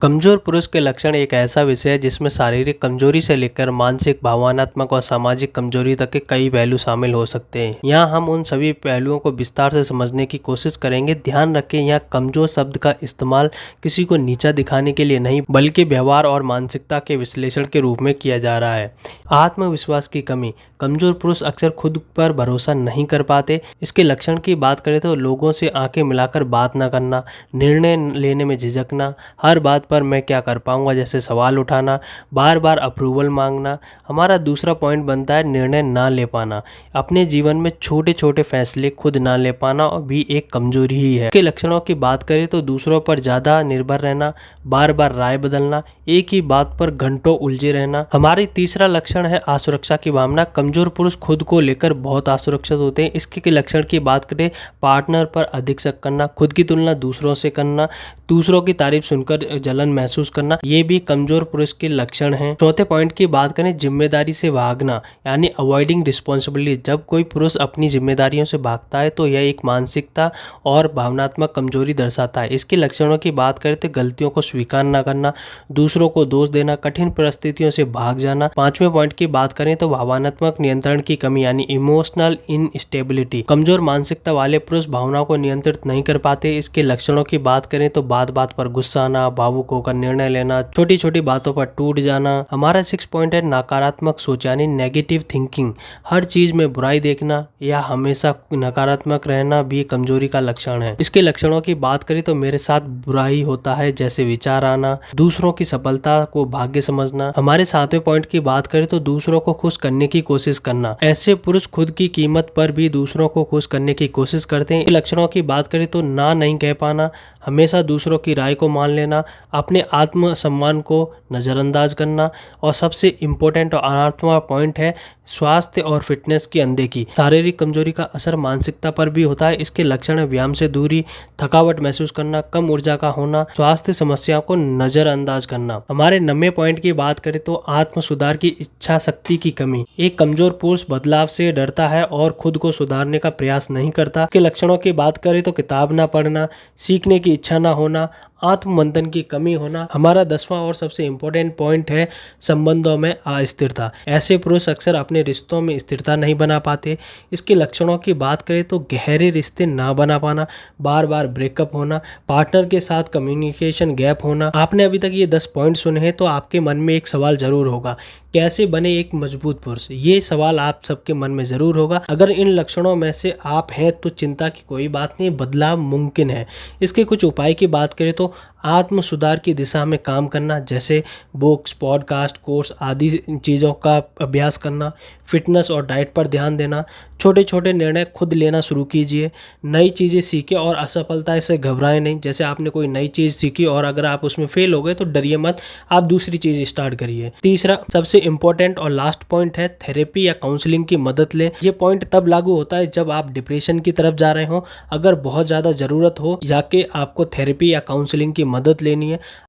कमजोर पुरुष के लक्षण एक ऐसा विषय है जिसमें शारीरिक कमजोरी से लेकर मानसिक, भावनात्मक और सामाजिक कमजोरी तक के कई पहलू शामिल हो सकते हैं। यहाँ हम उन सभी पहलुओं को विस्तार से समझने की कोशिश करेंगे। ध्यान रखें, यहाँ कमजोर शब्द का इस्तेमाल किसी को नीचा दिखाने के लिए नहीं, बल्कि व्यवहार और मानसिकता के विश्लेषण के रूप में किया जा रहा है। आत्मविश्वास की कमी। कमजोर पुरुष अक्सर खुद पर भरोसा नहीं कर पाते। इसके लक्षण की बात करें तो लोगों से आंखें मिलाकर बात न करना, निर्णय लेने में झिझकना, हर बात पर मैं क्या कर पाऊंगा जैसे सवाल उठाना, बार बार अप्रूवल मांगना। हमारा दूसरा पॉइंट बनता है निर्णय ना ले पाना। अपने जीवन में छोटे छोटे फैसले खुद ना ले पाना भी एक कमजोरी ही है। के लक्षणों की बात करें तो दूसरों पर ज्यादा निर्भर रहना, बार बार राय बदलना, एक ही बात पर घंटों उलझे रहना। हमारी तीसरा लक्षण है असुरक्षा की भावना। कमजोर पुरुष खुद को लेकर बहुत असुरक्षित होते हैं। इसके लक्षण की बात करें, पार्टनर पर अधिक शक करना, खुद की तुलना दूसरों से करना, दूसरों की तारीफ सुनकर जलन महसूस करना, ये भी कमजोर पुरुष के लक्षण हैं। चौथे पॉइंट की बात करें, जिम्मेदारी से भागना यानी अवॉइडिंग रिस्पॉन्सिबिलिटी। जब कोई पुरुष अपनी जिम्मेदारियों से भागता है तो यह एक मानसिकता और भावनात्मक कमजोरी दर्शाता है। इसके लक्षणों की बात करें तो गलतियों को स्वीकार न करना, दूसरों को दोष देना, कठिन परिस्थितियों से भाग जाना। पांचवें पॉइंट की बात करें तो भावनात्मक नियंत्रण की कमी यानी इमोशनल इनस्टेबिलिटी। कमजोर मानसिकता वाले पुरुष भावनाओं को नियंत्रित नहीं कर पाते। इसके लक्षणों की बात करें तो बात बात पर गुस्सा आना, भावुक होकर निर्णय लेना, छोटी छोटी बातों पर टूट जाना। हमारा 6 पॉइंट है नकारात्मक सोच यानी नेगेटिव थिंकिंग। हर चीज में बुराई देखना या हमेशा नकारात्मक रहना भी कमजोरी का लक्षण है। इसके लक्षणों की बात करें तो मेरे साथ बुराई होता है जैसे विचार आना, दूसरों की सफलता को भाग्य समझना। हमारे 7वें पॉइंट की बात करें तो दूसरों को खुश करने की कोशिश करना। ऐसे पुरुष खुद की कीमत पर भी दूसरों को खुश करने की कोशिश करते हैं। लक्षणों की बात करें तो ना नहीं कह पाना, हमेशा दूसरों की राय को मान लेना, अपने आत्म सम्मान को नज़रअंदाज करना, और सबसे इम्पोर्टेंट और 8वां पॉइंट है स्वास्थ्य और फिटनेस की अनदेखी। शारीरिक कमजोरी का असर मानसिकता पर भी होता है। इसके लक्षण है व्यायाम से दूरी, थकावट महसूस करना, कम ऊर्जा का होना, स्वास्थ्य समस्याओं को नज़रअंदाज करना। हमारे 9वें पॉइंट की बात करें तो आत्म सुधार की इच्छा शक्ति की कमी। एक कमजोर पुरुष बदलाव से डरता है और खुद को सुधारने का प्रयास नहीं करता। के लक्षणों की बात करें तो किताब ना पढ़ना, सीखने की इच्छा ना होना, आत्ममंथन की कमी होना। हमारा 10वां और सबसे इम्पोर्टेंट पॉइंट है संबंधों में अस्थिरता। ऐसे पुरुष अक्सर अपने रिश्तों में स्थिरता नहीं बना पाते। इसके लक्षणों की बात करें तो गहरे रिश्ते ना बना पाना, बार बार ब्रेकअप होना, पार्टनर के साथ कम्युनिकेशन गैप होना। आपने अभी तक ये 10 पॉइंट सुने हैं तो आपके मन में एक सवाल जरूर होगा, कैसे बने एक मजबूत पुरुष? ये सवाल आप सबके मन में जरूर होगा। अगर इन लक्षणों में से आप हैं तो चिंता की कोई बात नहीं, बदलाव मुमकिन है। इसके कुछ उपाय की बात करें तो आत्म सुधार की दिशा में काम करना, जैसे बुक्स, पॉडकास्ट, कोर्स आदि चीज़ों का अभ्यास करना, फिटनेस और डाइट पर ध्यान देना, छोटे छोटे निर्णय खुद लेना शुरू कीजिए, नई चीज़ें सीखें और असफलता से घबराएं नहीं। जैसे आपने कोई नई चीज़ सीखी और अगर आप उसमें फेल हो गए तो डरिए मत, आप दूसरी चीज़ स्टार्ट करिए। तीसरा सबसे इम्पोर्टेंट और लास्ट पॉइंट है थेरेपी या काउंसलिंग की मदद लें। ये पॉइंट तब लागू होता है जब आप डिप्रेशन की तरफ जा रहे हो, अगर बहुत ज़्यादा ज़रूरत हो या कि आपको थेरेपी या काउंसलिंग की मदद लेनी है।